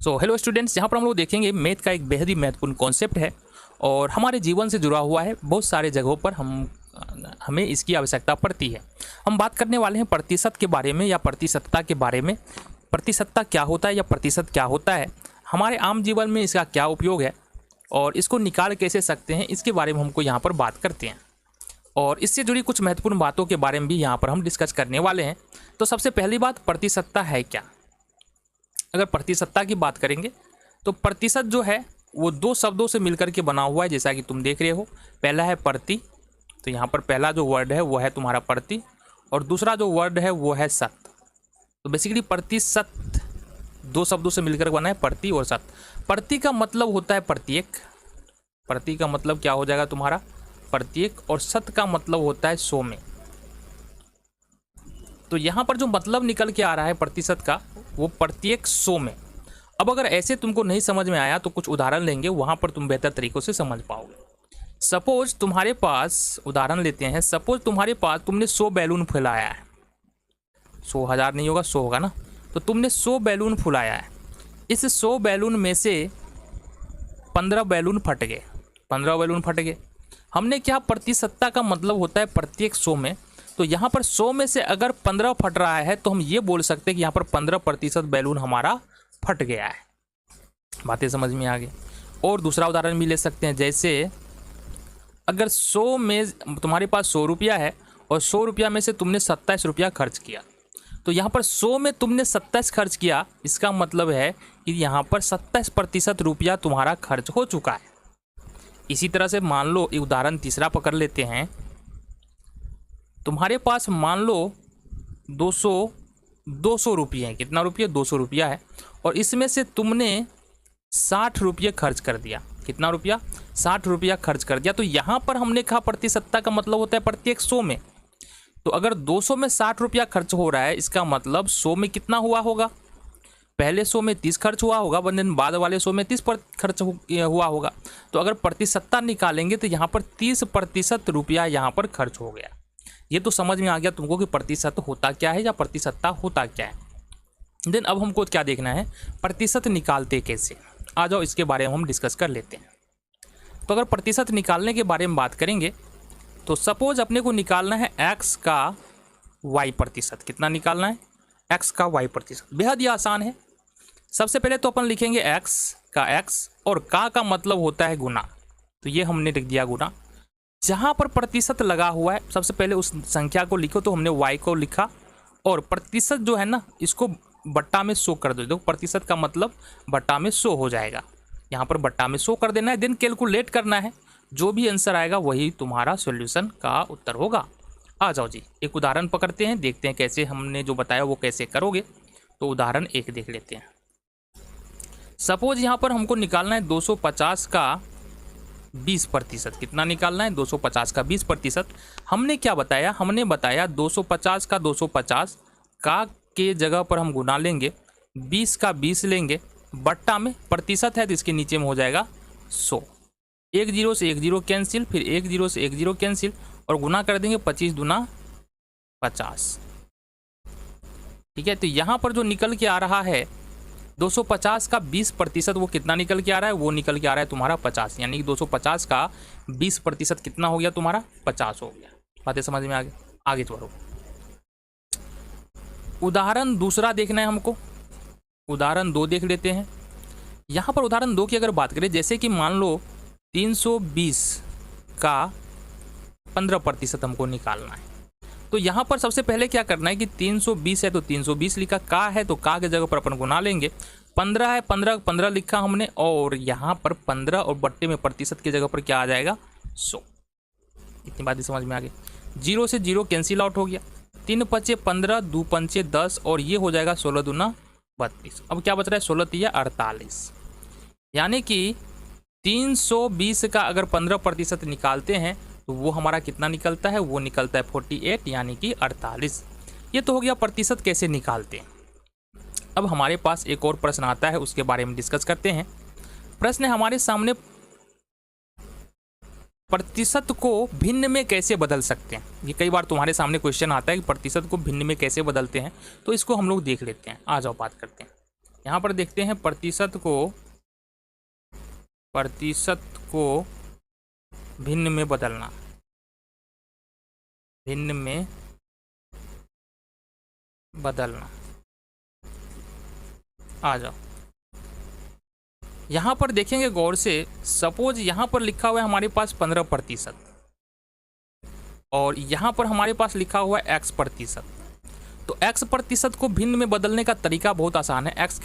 Hello students, यहाँ पर हम लोग देखेंगे मैथ का एक बेहद ही महत्वपूर्ण कॉन्सेप्ट है और हमारे जीवन से जुड़ा हुआ है। बहुत सारे जगहों पर हमें इसकी आवश्यकता पड़ती है। हम बात करने वाले हैं प्रतिशत के बारे में या प्रतिशतता के बारे में। प्रतिशतता क्या होता है या प्रतिशत क्या होता है, हमारे आम जीवन में इसका क्या उपयोग है और इसको निकाल कैसे सकते हैं, इसके बारे में हमको यहाँ पर बात करते हैं। और इससे जुड़ी कुछ महत्वपूर्ण बातों के बारे में भी यहाँ पर हम डिस्कस करने वाले हैं। तो सबसे पहली बात, प्रतिशतता है क्या। अगर प्रतिशतता की बात करेंगे तो प्रतिशत जो है वो दो शब्दों से मिलकर के बना हुआ है, जैसा कि तुम देख रहे हो। पहला है प्रति, तो यहाँ पर पहला जो वर्ड है वो है तुम्हारा प्रति, और दूसरा जो वर्ड है वो है शत। तो बेसिकली प्रतिशत दो शब्दों से मिलकर बना है, प्रति और शत। प्रति का मतलब होता है प्रत्येक, प्रति का मतलब क्या हो जाएगा तुम्हारा प्रत्येक, और शत का मतलब होता है 100 में। तो यहाँ पर जो मतलब निकल के आ रहा है प्रतिशत का, वो प्रत्येक 100 में। अब अगर ऐसे तुमको नहीं समझ में आया तो कुछ उदाहरण लेंगे, वहाँ पर तुम बेहतर तरीकों से समझ पाओगे। सपोज तुम्हारे पास, उदाहरण लेते हैं, सपोज तुम्हारे पास तुमने 100 बैलून फुलाया है। 100,000 नहीं होगा, 100 होगा ना। तो तुमने 100 बैलून फुलाया है। इस 100 बैलून में से 15 बैलून फट गए, 15 बैलून फट गए। हमने क्या, प्रतिशतता का मतलब होता है प्रत्येक 100 में। तो यहाँ पर 100 में से अगर 15 फट रहा है तो हम ये बोल सकते हैं कि यहाँ पर 15% बैलून हमारा फट गया है। बातें समझ में आ गई। और दूसरा उदाहरण भी ले सकते हैं, जैसे अगर 100 में तुम्हारे पास 100 रुपया है और 100 रुपया में से तुमने 27 रुपया खर्च किया। तो यहाँ पर 100 में तुमने 27 खर्च किया, इसका मतलब है कि यहाँ पर 27% रुपया तुम्हारा खर्च हो चुका है। इसी तरह से मान लो, एक उदाहरण तीसरा पकड़ लेते हैं। तुम्हारे पास मान लो 200 रुपये हैं। कितना रुपये? 200 रुपया है, और इसमें से तुमने 60 रुपये खर्च कर दिया। कितना रुपया? 60 रुपया खर्च कर दिया। तो यहाँ पर हमने कहा प्रतिशतता का मतलब होता है प्रत्येक 100 में। तो अगर 200 में 60 रुपया खर्च हो रहा है, इसका मतलब 100 में कितना हुआ होगा? पहले 100 में 30 खर्च हुआ होगा, वरन बाद वाले 100 में 30 खर्च हुआ होगा। तो अगर प्रतिशतता निकालेंगे तो यहाँ पर 30% रुपया यहाँ पर खर्च हो गया। ये तो समझ में आ गया तुमको कि प्रतिशत होता क्या है या प्रतिशतता होता क्या है। देन अब हमको क्या देखना है, प्रतिशत निकालते कैसे। आ जाओ, इसके बारे में हम डिस्कस कर लेते हैं। तो अगर प्रतिशत निकालने के बारे में बात करेंगे तो सपोज अपने को निकालना है x का y प्रतिशत। कितना निकालना है? x का y प्रतिशत। बेहद ही आसान है। सबसे पहले तो अपन लिखेंगे x का x, और का मतलब होता है गुना। तो ये हमने लिख दिया गुना। जहाँ पर प्रतिशत लगा हुआ है, सबसे पहले उस संख्या को लिखो। तो हमने y को लिखा, और प्रतिशत जो है ना, इसको बट्टा में 100 कर दो। देखो प्रतिशत का मतलब बट्टा में 100 हो जाएगा। यहाँ पर बट्टा में 100 कर देना है, देन कैलकुलेट करना है। जो भी आंसर आएगा वही तुम्हारा सॉल्यूशन का उत्तर होगा। आ जाओ जी, एक उदाहरण पकड़ते हैं, देखते हैं कैसे हमने जो बताया वो कैसे करोगे। तो उदाहरण एक देख लेते हैं। सपोज यहाँ पर हमको निकालना है 250 का 20%। कितना निकालना है? 250 का 20%। हमने क्या बताया? हमने बताया 250 का 250 का के जगह पर हम गुना लेंगे, 20 का 20 लेंगे, बट्टा में प्रतिशत है तो इसके नीचे में हो जाएगा 100। 1 0 से 1 0 कैंसिल, फिर 1 0 से 1 0 कैंसिल, और गुना कर देंगे 25 दूना 50। ठीक है। तो यहाँ पर जो निकल के आ रहा है 250 का 20%, वो कितना निकल के आ रहा है? वो निकल के आ रहा है तुम्हारा 50। यानी कि 250 का 20% कितना हो गया तुम्हारा? 50 हो गया। बातें समझ में आ गई? आगे बढ़ो। उदाहरण दूसरा देखना है हमको। उदाहरण 2 देख लेते हैं। यहाँ पर उदाहरण 2 की अगर बात करें, जैसे कि मान लो 320 का 15% हमको निकालना है। तो यहाँ पर सबसे पहले क्या करना है कि 320 है तो 320 लिखा, का है तो का के जगह पर अपन गुना लेंगे। 15 है, 15 लिखा हमने, और यहाँ पर 15 और बट्टे में प्रतिशत की जगह पर क्या आ जाएगा? 100। इतनी बातें समझ में आ गई। 0 से 0 कैंसिल आउट हो गया। 3 पचे 15, 2 पंचे 10, और ये हो जाएगा 16 दूना 32। अब क्या बच रहा है? 16 तिया 48। यानी कि 320 का अगर 15% निकालते हैं तो वो हमारा कितना निकलता है? वो निकलता है 48, यानी कि 48। ये तो हो गया प्रतिशत कैसे निकालते हैं। अब हमारे पास एक और प्रश्न आता है, उसके बारे में डिस्कस करते हैं। प्रश्न है हमारे सामने, प्रतिशत को भिन्न में कैसे बदल सकते हैं। ये कई बार तुम्हारे सामने क्वेश्चन आता है कि प्रतिशत को भिन्न में कैसे बदलते हैं, तो इसको हम लोग देख लेते हैं। आ जाओ बात करते हैं। यहाँ पर देखते हैं प्रतिशत को भिन्न में बदलना, भिन्न में बदलना। आ जाओ, यहाँ पर देखेंगे गौर से। सपोज यहाँ पर लिखा हुआ है हमारे पास 15% और यहाँ पर हमारे पास लिखा हुआ है x%। तो x% को भिन्न में बदलने का तरीका बहुत आसान है। x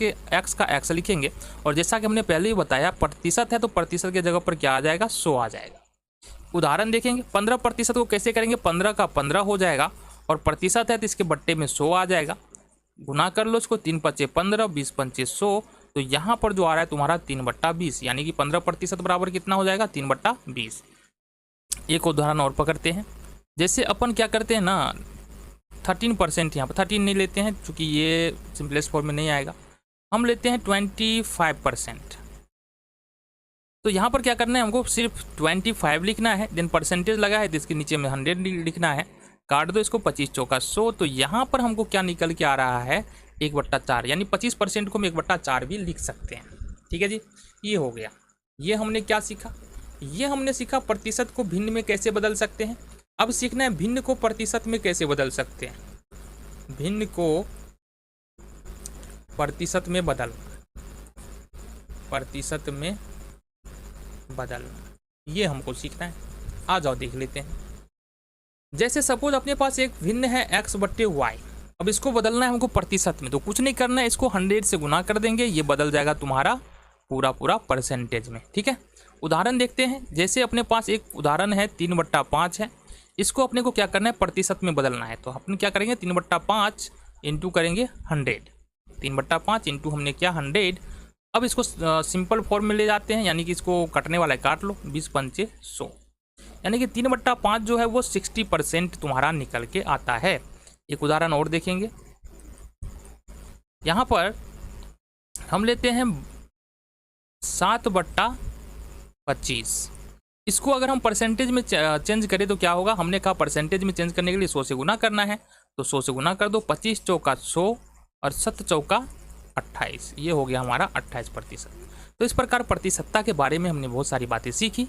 का x लिखेंगे और जैसा कि हमने पहले ही बताया प्रतिशत है तो प्रतिशत की जगह पर क्या आ जाएगा, 100 आ जाएगा। उदाहरण देखेंगे, 15% को कैसे करेंगे, 15 का 15 हो जाएगा और प्रतिशत है तो इसके बट्टे में 100 आ जाएगा। गुना कर लो इसको, 3 पच्चे 15, 20 पंचे 100। तो यहाँ पर जो आ रहा है तुम्हारा 3/20, यानी कि 15% बराबर कितना हो जाएगा, 3/20। एक उदाहरण और पकड़ते हैं। जैसे अपन क्या करते हैं ना, 13%, यहाँ पर 13 नहीं लेते हैं क्योंकि ये सिंपलेस्ट फॉर्म में नहीं आएगा, हम लेते हैं 25%। तो यहाँ पर क्या करना है, हमको सिर्फ 25 लिखना है, देन परसेंटेज लगा है तो इसके नीचे में 100 लिखना है। काट दो इसको, 25 चौका 100। तो यहाँ पर हमको क्या निकल के आ रहा है, 1/4, यानी 25% को हम 1/4 भी लिख सकते हैं। ठीक है जी, ये हो गया। ये हमने क्या सीखा, ये हमने सीखा प्रतिशत को भिन्न में कैसे बदल सकते हैं। अब सीखना है भिन्न को प्रतिशत में कैसे बदल सकते हैं। भिन्न को प्रतिशत में बदलना, प्रतिशत में बदलना, ये हमको सीखना है। आ जाओ देख लेते हैं। जैसे सपोज अपने पास एक भिन्न है x/y, अब इसको बदलना है हमको प्रतिशत में। तो कुछ नहीं करना है, इसको 100 से गुना कर देंगे, ये बदल जाएगा तुम्हारा पूरा परसेंटेज में। ठीक है, उदाहरण देखते हैं। जैसे अपने पास एक उदाहरण है 3/5 है, इसको अपने को क्या करना है, प्रतिशत में बदलना है। तो अपन क्या करेंगे, 3/5 इंटू करेंगे 100, 3/5 इंटू हमने क्या 100। अब इसको सिंपल फॉर्म में ले जाते हैं, यानी कि इसको कटने वाला है, काट लो, 20 पंचे 100, यानी कि 3/5 जो है वो 60% तुम्हारा निकल के आता है। एक उदाहरण और देखेंगे। यहाँ पर हम लेते हैं 7/25। इसको अगर हम परसेंटेज में चेंज करें तो क्या होगा, हमने कहा परसेंटेज में चेंज करने के लिए 100 से गुना करना है। तो 100 से गुना कर दो, 25 चौका 100 और 7 चौका 28, ये हो गया हमारा 28%। तो इस प्रकार प्रतिशतता के बारे में हमने बहुत सारी बातें सीखी।